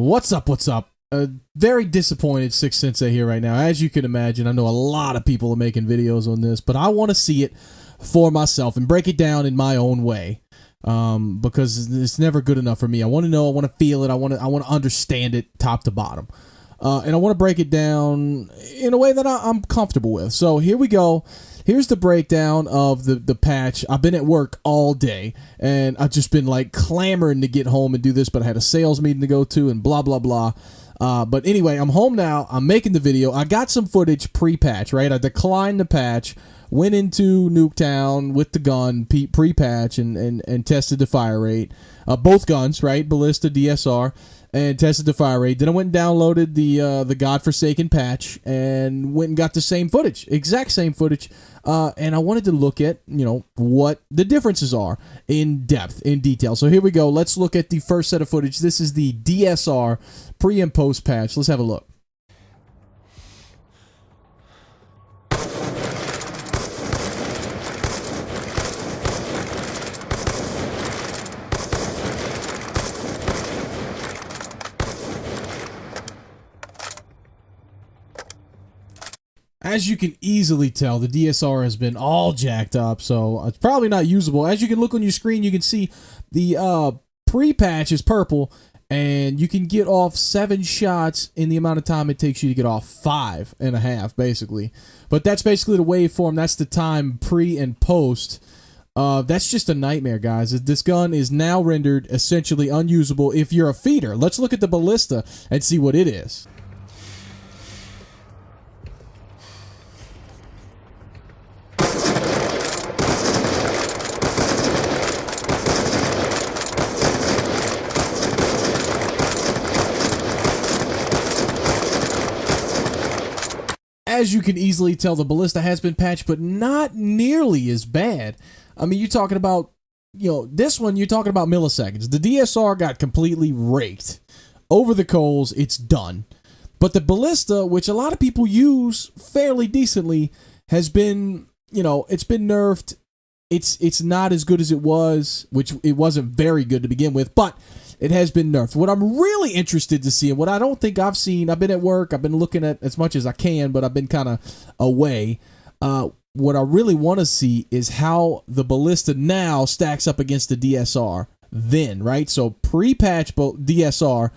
What's up? What's up? Very disappointed Six Sensei here right now. As you can imagine, I know a lot of people are making videos on this, but I want to see it for myself and break it down in my own way, because it's never good enough for me. I want to know, I want to feel it, I want to understand it top to bottom, and I want to break it down in a way that I'm comfortable with. So here we go. Here's the breakdown of the patch. I've been at work all day, and I've just been like clamoring to get home and do this, but I had a sales meeting to go to and blah, blah, blah. But anyway, I'm home now. I'm making the video. I got some footage pre-patch, right? I declined the patch, went into Nuketown with the gun pre-patch and tested the fire rate. Both guns, right? Ballista, DSR. And tested the fire rate. Then I went and downloaded the godforsaken patch and went and got the same footage, exact same footage. And I wanted to look at, what the differences are in depth, in detail. So here we go. Let's look at the first set of footage. This is the DSR pre and post patch. Let's have a look. As you can easily tell, the DSR has been all jacked up, so it's probably not usable. As you can look on your screen, you can see the pre-patch is purple, and you can get off 7 shots in the amount of time it takes you to get off 5.5, basically. But that's basically the waveform. That's the time pre and post. That's just a nightmare, guys. This gun is now rendered essentially unusable if you're a feeder. Let's look at the Ballista and see what it is. As you can easily tell, the Ballista has been patched, but not nearly as bad. I mean, you're talking about, this one, you're talking about milliseconds. The DSR got completely raked. Over the coals, it's done. But the Ballista, which a lot of people use fairly decently, has been, it's been nerfed. It's not as good as it was, which it wasn't very good to begin with, but it has been nerfed. What I'm really interested to see, and what I don't think I've seen, I've been at work, I've been looking at as much as I can, but I've been kind of away. What I really want to see is how the Ballista now stacks up against the DSR then, right? So pre-patch DSR,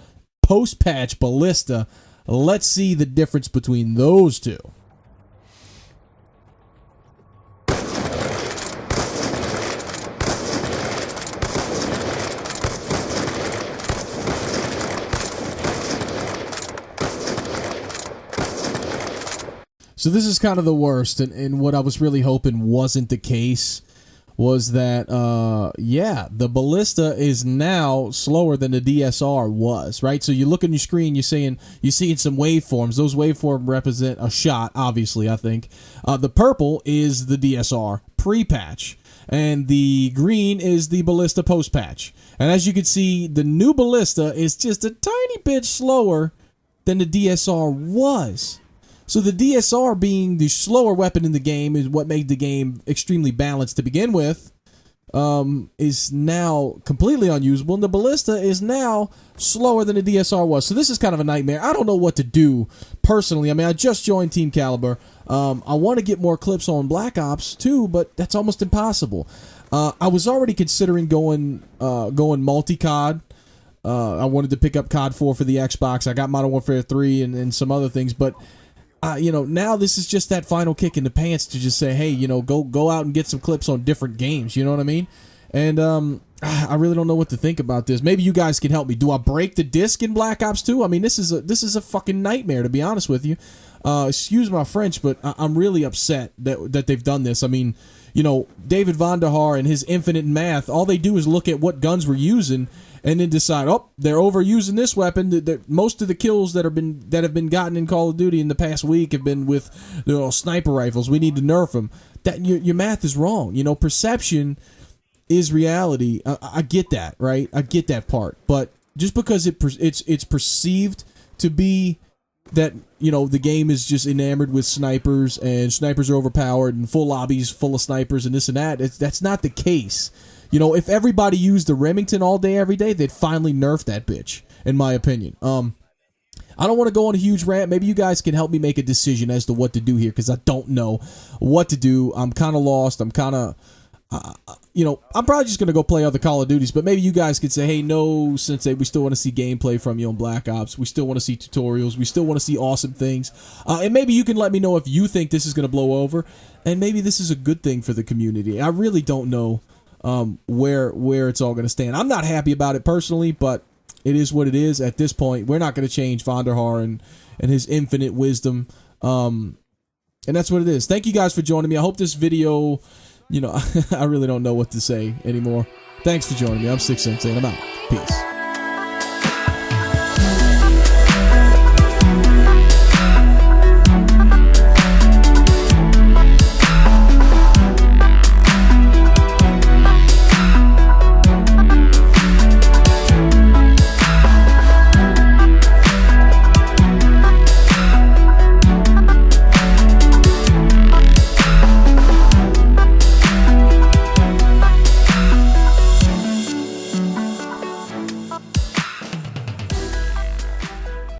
post-patch Ballista. Let's see the difference between those two. So this is kind of the worst, and what I was really hoping wasn't the case was that, the Ballista is now slower than the DSR was, right? So you look on your screen, you're seeing some waveforms. Those waveforms represent a shot, obviously, I think. The purple is the DSR pre-patch, and the green is the Ballista post-patch. And as you can see, the new Ballista is just a tiny bit slower than the DSR was. So the DSR, being the slower weapon in the game, is what made the game extremely balanced to begin with, is now completely unusable, and the Ballista is now slower than the DSR was. So this is kind of a nightmare. I don't know what to do personally. I mean, I just joined Team Caliber. I want to get more clips on Black Ops too, but that's almost impossible. I was already considering going multi-COD. I wanted to pick up COD 4 for the Xbox. I got Modern Warfare 3 and some other things, but now this is just that final kick in the pants to just say, hey, go out and get some clips on different games. You know what I mean? And I really don't know what to think about this. Maybe you guys can help me. Do I break the disc in Black Ops 2? I mean, this is a fucking nightmare, to be honest with you. Excuse my French, but I'm really upset that they've done this. I mean, David Vonderhaar and his infinite math, all they do is look at what guns we're using and then decide, oh, they're overusing this weapon. Most of the kills that have been gotten in Call of Duty in the past week have been with sniper rifles. We need to nerf them. That your math is wrong. perception is reality. I get that, right? I get that part. But just because it's perceived to be that the game is just enamored with snipers and snipers are overpowered and full lobbies full of snipers and this and that, that's not the case. If everybody used the Remington all day every day, they'd finally nerf that bitch. in my opinion. I don't want to go on a huge rant. Maybe you guys can help me make a decision as to what to do here, because I don't know what to do. I'm kind of lost. I'm kind of, I'm probably just going to go play other Call of Duties, but maybe you guys could say, hey, no, Sensei, we still want to see gameplay from you on Black Ops. We still want to see tutorials. We still want to see awesome things. And maybe you can let me know if you think this is going to blow over, and maybe this is a good thing for the community. I really don't know where it's all going to stand. I'm not happy about it personally, but it is what it is at this point. We're not going to change Vonderhaar and his infinite wisdom. And that's what it is. Thank you guys for joining me. I hope this video, I really don't know what to say anymore. Thanks for joining me. I'm Six Sensei, and I'm out. Peace.